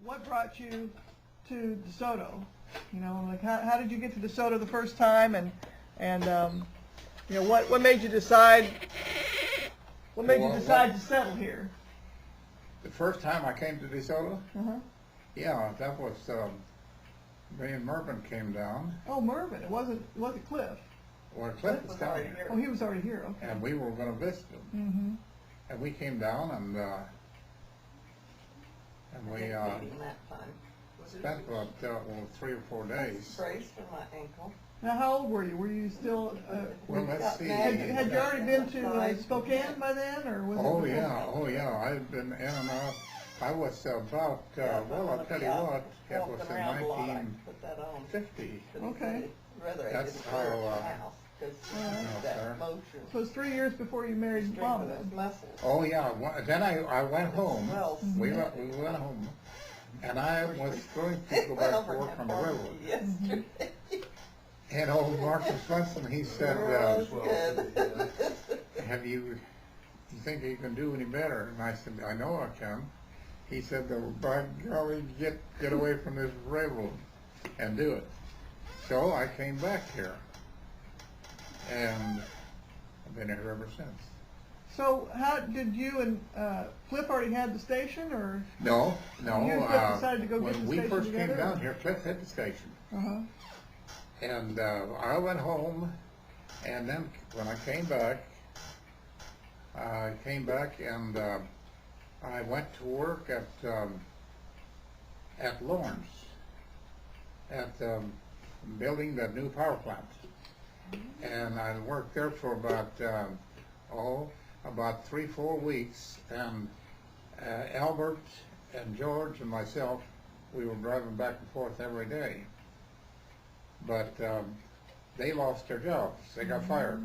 what brought you to DeSoto? Like how did you get to DeSoto the first time, and what made you decide? What made you decide to settle here? The first time I came to DeSoto? Yeah, that was me and Mervyn came down. Oh, Mervyn. It wasn't Cliff. Well, Cliff was down here. Oh, he was already here. Okay. And we were going to visit him. And we came down and we spent about 3 or 4 days. Brace for my ankle. Now, how old were you? Were you still? Well, let's see. Had you already been to Spokane by then, or was it? Oh yeah. I'd been in and out. I was about. Well, I'll tell you what. It was in 1950. Okay. That's how. So it's 3 years before you married Mom then. Oh yeah. Then I went home. We went home, and I was going to go back to work on the railroad. And old Marcus Swenson, he said, "Have you think you can do any better?" And I said, "I know I can." He said, "Well, by golly, get away from this railroad and do it." So I came back here, and I've been here ever since. So how did you and Cliff already had the station, or? No. You and Cliff decided to go get the when we station first together, came down here, Cliff had the station. And I went home, and then when I came back and I went to work at Lawrence, at building that new power plant. And I worked there for about 3-4 weeks, and Albert and George and myself, we were driving back and forth every day. But they lost their jobs. They got fired.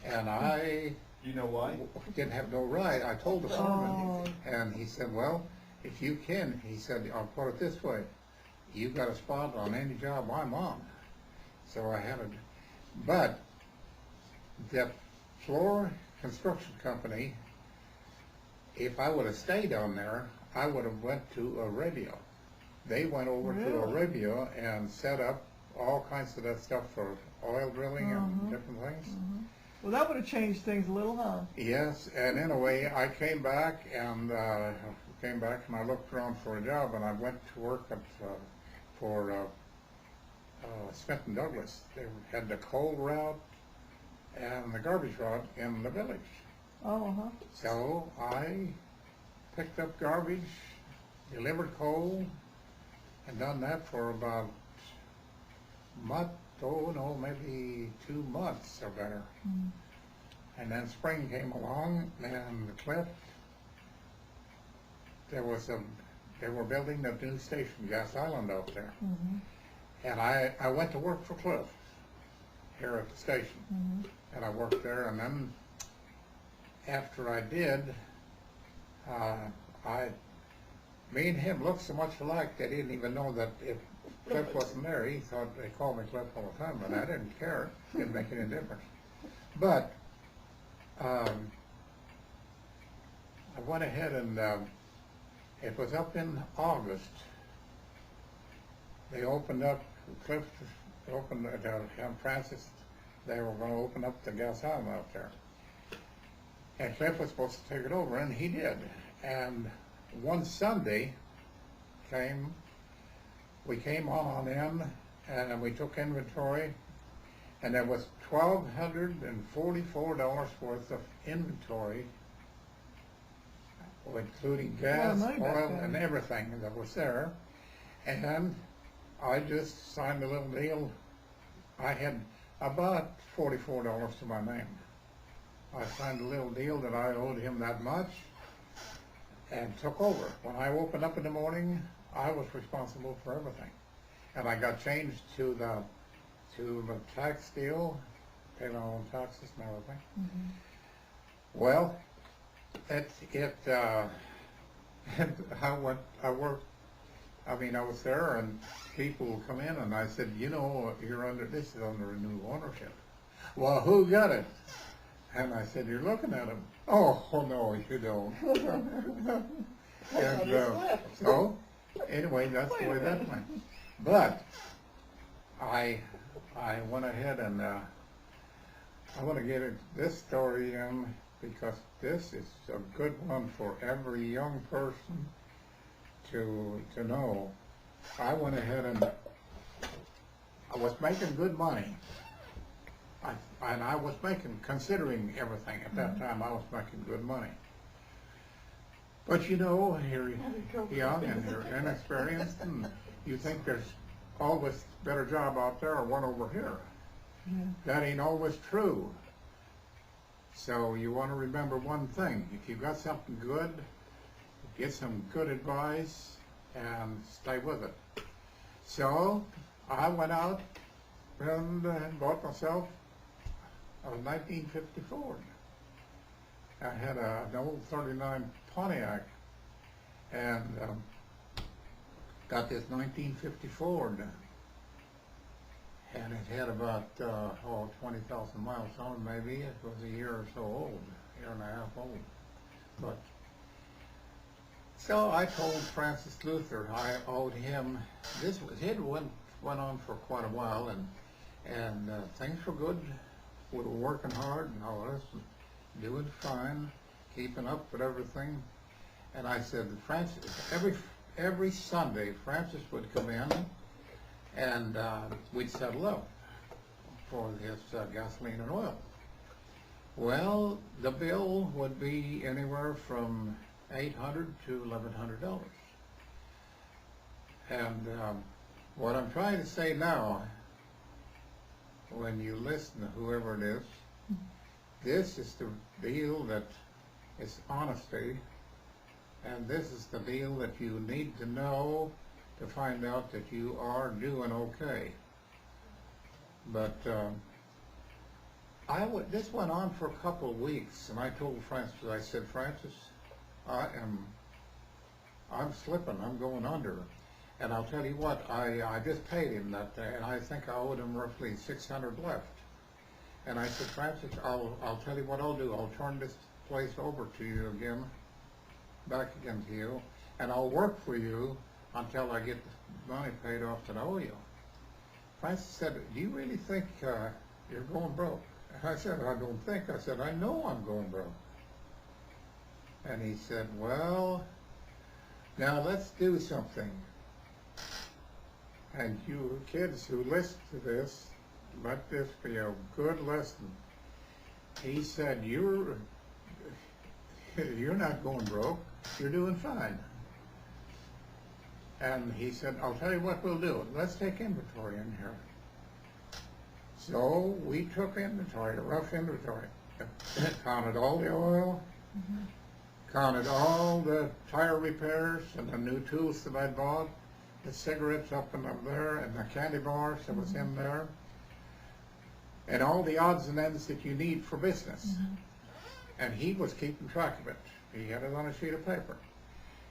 And I didn't have no right. I told the foreman, and he said, "Well, if you can," he said, "I'll put it this way. You got a spot on any job I'm on." So I had it. But the floor construction company, if I would have stayed on there, I would have went to a radio. They went over to Arabia and set up all kinds of that stuff for oil drilling and different things. Well, that would have changed things a little, huh? Yes, and in a way, I came back and I looked around for a job, and I went to work for Smith and Douglas. They had the coal route and the garbage route in the village. So I picked up garbage, delivered coal, and done that for about maybe 2 months or better. And then spring came along, and Cliff, they were building the new station, Gas Island, out there. And I went to work for Cliff here at the station. And I worked there, and then after I did, me and him looked so much alike, they didn't even know that if Cliff wasn't there. He thought they called me Cliff all the time, but I didn't care. It didn't make any difference. But I went ahead and it was up in August. They opened up, Cliff opened Francis, they were going to open up the Gas Island out there. And Cliff was supposed to take it over, and he did. And one Sunday we came on in, and we took inventory, and there was $1,244 worth of inventory, including gas, oil, and everything that was there. And I just signed a little deal. I had about $44 to my name. I signed a little deal that I owed him that much, and took over. When I opened up in the morning, I was responsible for everything. And I got changed to the tax deal, paid my own taxes and everything. Well, I was there, and people would come in, and I said, this is under a new ownership. Well, who got it? And I said, "You're looking at him." Oh no, you don't. And so, anyway, that's the way that went. But I went ahead and I want to get this story in because this is a good one for every young person to know. I went ahead and I was making good money. And I was considering everything at that time, I was making good money. But you know, you're young and you're inexperienced, and you think there's always a better job out there or one over here. Yeah. That ain't always true. So you want to remember one thing. If you've got something good, get some good advice and stay with it. So I went out and bought myself a 1950 Ford. I had an old 39 Pontiac and got this 1950 Ford. And it had about 20,000 miles on it maybe. It was a year or so old, year and a half old. But so I told Francis Luther I owed him. It went on for quite a while, and things were good. We were working hard and all this, and doing fine, keeping up with everything. And I said, Francis, every Sunday, Francis would come in, and we'd settle up for his gasoline and oil. Well, the bill would be anywhere from $800 to $1,100. And what I'm trying to say now, when you listen to whoever it is, this is the deal that is honesty, and this is the deal that you need to know to find out that you are doing okay. But this went on for a couple of weeks, and I told Francis, I said, Francis, I'm slipping, I'm going under. And I'll tell you what, I just paid him that day, and I think I owed him roughly $600 left. And I said, Francis, I'll tell you what I'll do. I'll turn this place over to you again, back again to you, and I'll work for you until I get the money paid off that I owe you. Francis said, do you really think you're going broke? And I said, I don't think. I said, I know I'm going broke. And he said, well, now let's do something. And you kids who listen to this, let this be a good lesson. He said, you're not going broke, you're doing fine. And he said, I'll tell you what we'll do. Let's take inventory in here. So we took inventory, a rough inventory, counted all the oil, counted all the tire repairs and the new tools that I bought, the cigarettes up and up there, and the candy bars that was in there, and all the odds and ends that you need for business. And he was keeping track of it. He had it on a sheet of paper.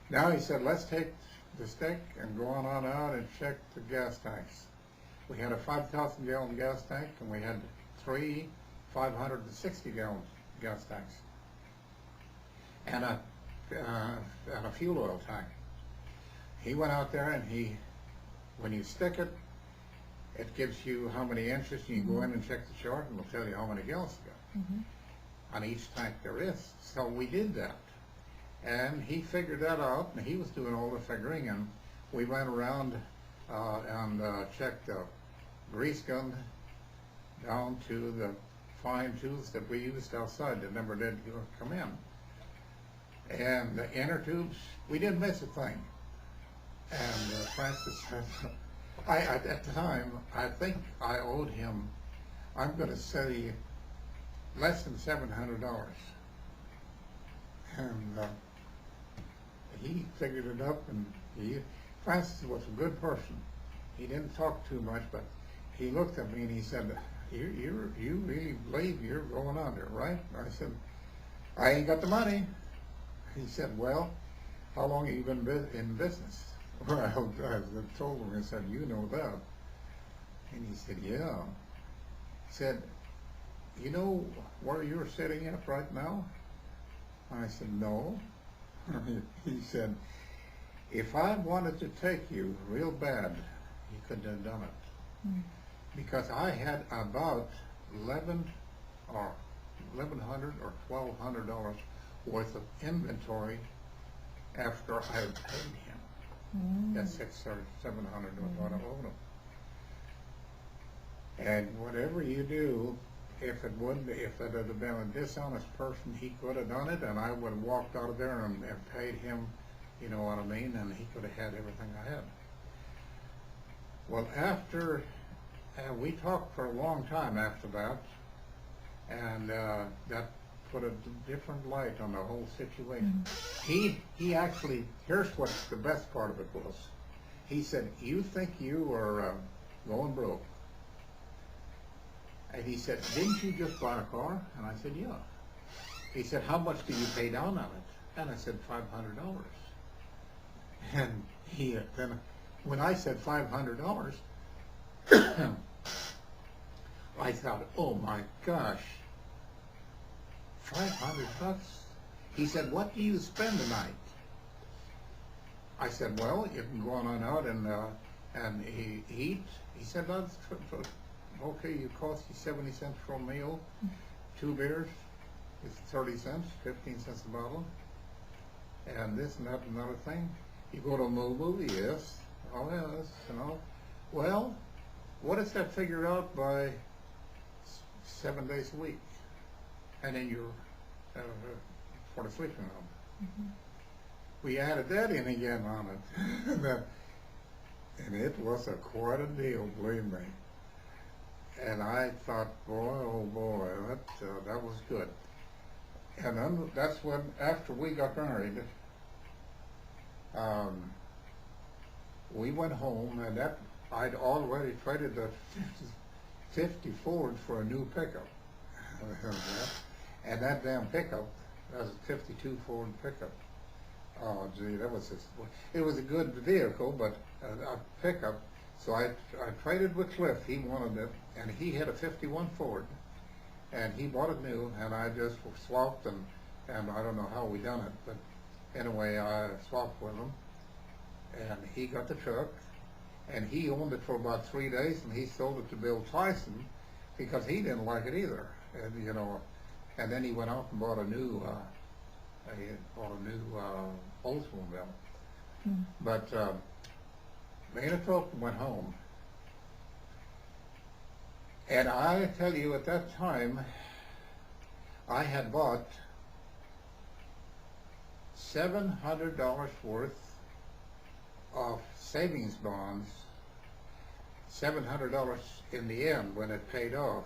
Now he said, let's take the stick and go on out and check the gas tanks. We had a 5,000 gallon gas tank, and we had 3 560 gallon gas tanks, and a fuel oil tank. He went out there, and when you stick it, it gives you how many inches. You can go in and check the chart, and it'll tell you how many gallons you got on each tank there is. So we did that, and he figured that out, and he was doing all the figuring, and we went around and checked the grease gun down to the fine tools that we used outside that never did come in. And the inner tubes, we didn't miss a thing. And Francis said, at the time, I think I owed him, I'm going to say, less than $700. And he figured it up, and Francis was a good person. He didn't talk too much, but he looked at me and he said, you really believe you're going under, right? I said, I ain't got the money. He said, well, how long have you been in business? Well, I told him, I said, you know that. And he said, yeah. He said, you know where you're sitting at right now? I said, no. He said, if I wanted to take you real bad, you couldn't have done it. Mm. Because I had about $1,100 or $1,200 worth of inventory after I had paid him. That $600 or $700 was what I owed him. And whatever you do, if it had been a dishonest person, he could have done it, and I would have walked out of there and paid him, you know what I mean, and he could have had everything I had. Well, after we talked for a long time after that, and that put a different light on the whole situation. He actually, here's what the best part of it was. He said, you think you are going broke? And he said, didn't you just buy a car? And I said, yeah. He said, how much do you pay down on it? And I said, $500. And then when I said $500, I thought, oh my gosh, $500? He said, what do you spend a night? I said, well, you can go on out and eat. He said, that's okay, you cost you 70 cents for a meal, 2 beers, it's 30 cents, 15 cents a bottle, and this and that and another thing. You go to a movie, yes, oh yes, you know. Well, what does that figure out by 7 days a week? And then you're for the sleeping room. We added that in again on it. And it was quite a deal, believe me. And I thought, boy, oh boy, that was good. And then that's when, after we got married, we went home, and I'd already traded the 50 Ford for a new pickup. And that damn pickup, that was a 52 Ford pickup. Oh gee, it was a good vehicle, but a pickup. So I traded with Cliff. He wanted it, and he had a 51 Ford, and he bought it new, and I just swapped, and I don't know how we done it, but anyway, I swapped with him, and he got the truck, and he owned it for about 3 days, and he sold it to Bill Tyson because he didn't like it either, and you know, and then he went out and bought a new Oldsmobile. But me and the truck went home, and I tell you, at that time, I had bought $700 worth of savings bonds, $700 in the end when it paid off.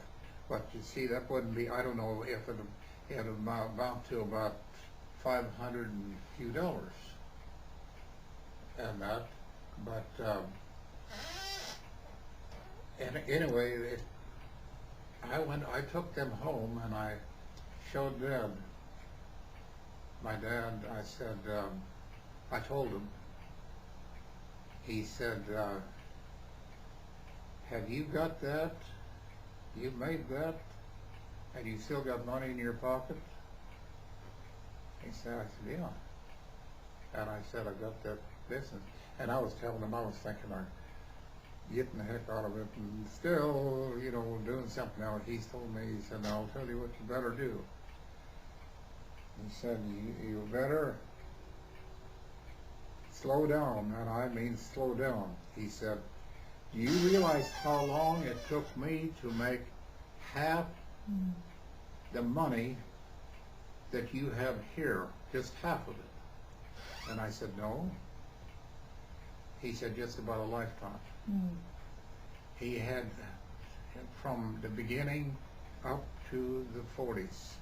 But you see, that wouldn't be, I don't know if it amount to about $500 and few dollars. And that, but and anyway, I took them home, and I showed my dad. I said, I told him. He said, have you got that? You made that? And you still got money in your pocket? He said, I said, yeah. And I said, I got that business. And I was telling him, I was thinking of getting the heck out of it, and still, you know, doing something else. He told me, he said, I'll tell you what you better do. He said, you better slow down, and I mean slow down. He said, do you realize how long it took me to make half the money that you have here, just half of it? And I said, no. He said, just about a lifetime. He had, from the beginning up to the 40s,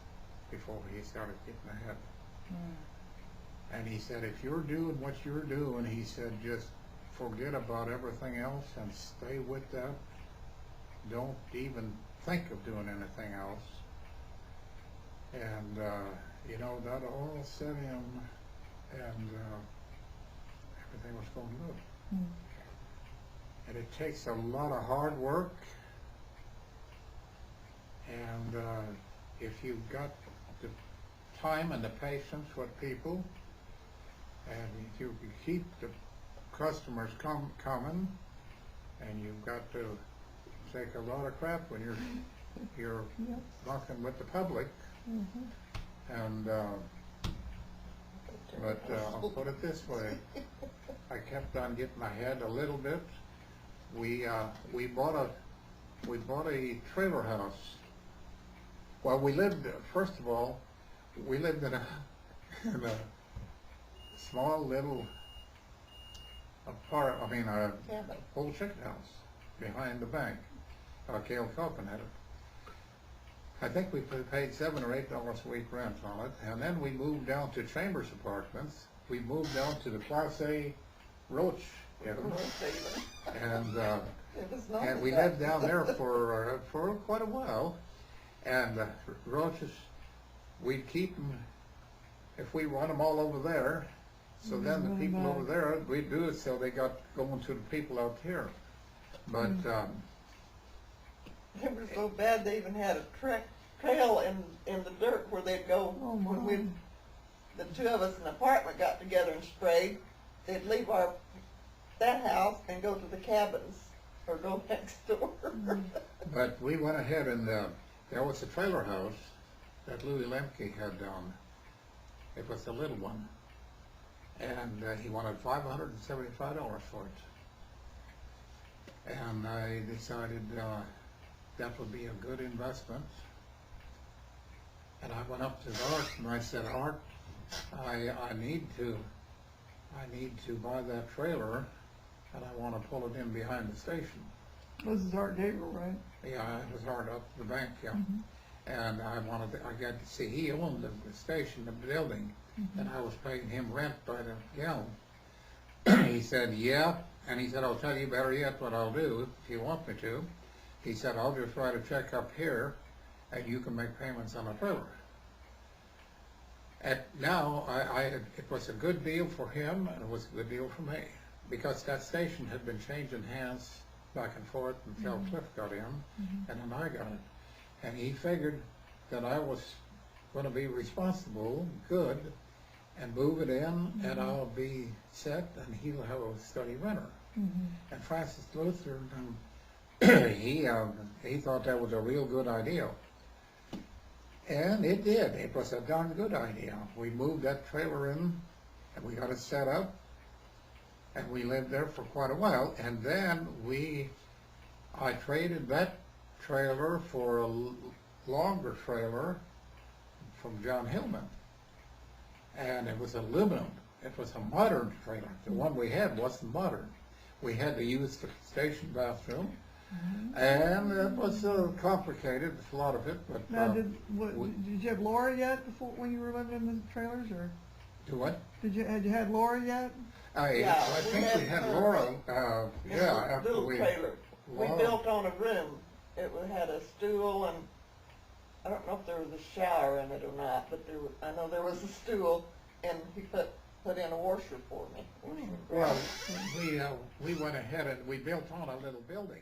before he started getting ahead. And he said, if you're doing what you're doing, he said, just forget about everything else and stay with that. Don't even think of doing anything else. And, you know, that all set in, and everything was going good. And it takes a lot of hard work, and if you've got the time and the patience with people, And if you can keep the customers coming, and you've got to take a lot of crap when you're Yes. working with the public. And but I'll put it this way: I kept on getting ahead a little bit. We bought a trailer house. Well, we lived, first of all, we lived in a small little a old chicken house behind the bank. Cale Copen had it. I think we paid $7 or $8 a week rent on it, and then we moved down to Chambers Apartments. We moved down to the Class A Roach Inn, and we lived down there for quite a while. And roaches, we'd keep them if we run them all over there. So then the people over there, we'd do it so they got going to the people out here. But they were so bad they even had a trail in the dirt where they'd go. Oh, my. When the two of us in the apartment got together and sprayed, they'd leave that house and go to the cabins or go next door. but we went ahead and there was a trailer house that Louis Lemke had done. It was a little one, and he wanted $575 for it. And I decided that would be a good investment. And I went up to Art and I said, Art, I need to buy that trailer, and I want to pull it in behind the station. This is Art Gabriel, right? Yeah, it was hard up the bank, yeah. And I got to see, he owned the station, the building, and I was paying him rent by the gallon. He said, yeah, and he said, I'll tell you better yet what I'll do, if you want me to. He said, I'll just write a check up here, and you can make payments on the trailer. Now, it was a good deal for him, and it was a good deal for me, because that station had been changing hands back and forth until Cliff got in, and then I got it. And he figured that I was going to be responsible, good, and move it in, and I'll be set, and he'll have a steady renter. And Francis Luther, he thought that was a real good idea. And it did. It was a darn good idea. We moved that trailer in, and we got it set up, and we lived there for quite a while. And then I traded that trailer for a longer trailer from John Hillman. And it was aluminum. It was a modern trailer. The one we had wasn't modern. We had to use the station bathroom. And it was complicated, a lot of it. But Now, did you have Laura yet before when you were living in the trailers, or do what? had you had Laura yet? I think we had Laura. After little we trailer. We built on a room. It had a stool, and I don't know if there was a shower in it or not, but I know there was a stool, and he put in a washer for me. Well, we went ahead and we built on a little building.